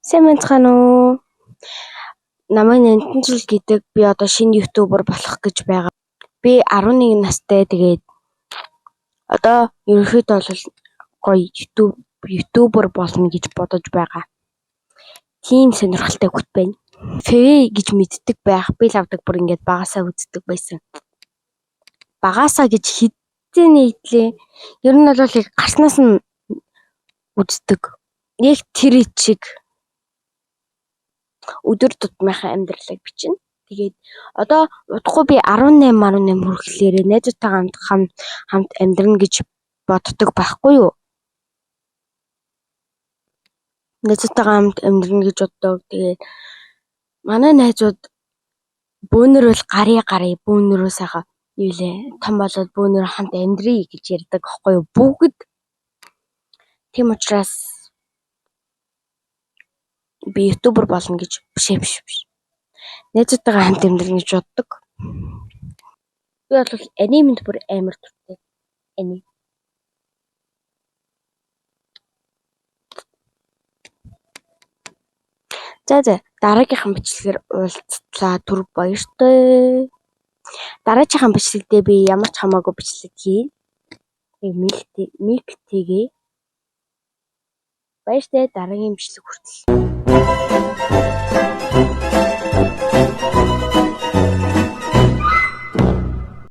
Сайн байна уу? Намайг Нантанжил гэдэг. Би одоо шинэ ютубер болох гэж байгаа. Би 11 настай. Тэгээд одоо ерөнхийдөө бол гоё ютубер болно гэж бодож байгаа. Тийм сонирхолтой хөт байна. Фэвэ гэж мэддэг байх. Би л авдаг бүр ингээд багасаа үздэг байсан. Багасаа гэж хэдтэй нийтлээ. Ер нь бол яг гарснаас нь үздэг. Яг тэр чиг өдөр тутмынхаа амьдралыг бичнэ. Тэгээд одоо удахгүй би 18 хүрэхлээр найзуудтайгаа хамт амьдрна гэж боддог байхгүй юу? Найзуудтайгаа хамт амьдрна гэж боддог. Тэгээд манай найзууд бөөнөр бол гарыг бөөнөрөө сайхан юу лээ том болоод бөөнөр хамт амьдрий гэж ярьдаг байхгүй юу? Бүгд. Тийм учраас би ютубер болно гэж биш. Найзуудтайгаа хамт амьдрна гэж боддог. Би бол анимэнд бүр амар дуртай. Аним. За дараагийнхаа бичлэгээр уулзлаа. Түр баяртай. Дараагийнхаа бичлэгтээ би ямар ч хамаагүй бичлэг хийн. Мигтэйгээ. Баяртай дараагийн бичлэг хүртэл.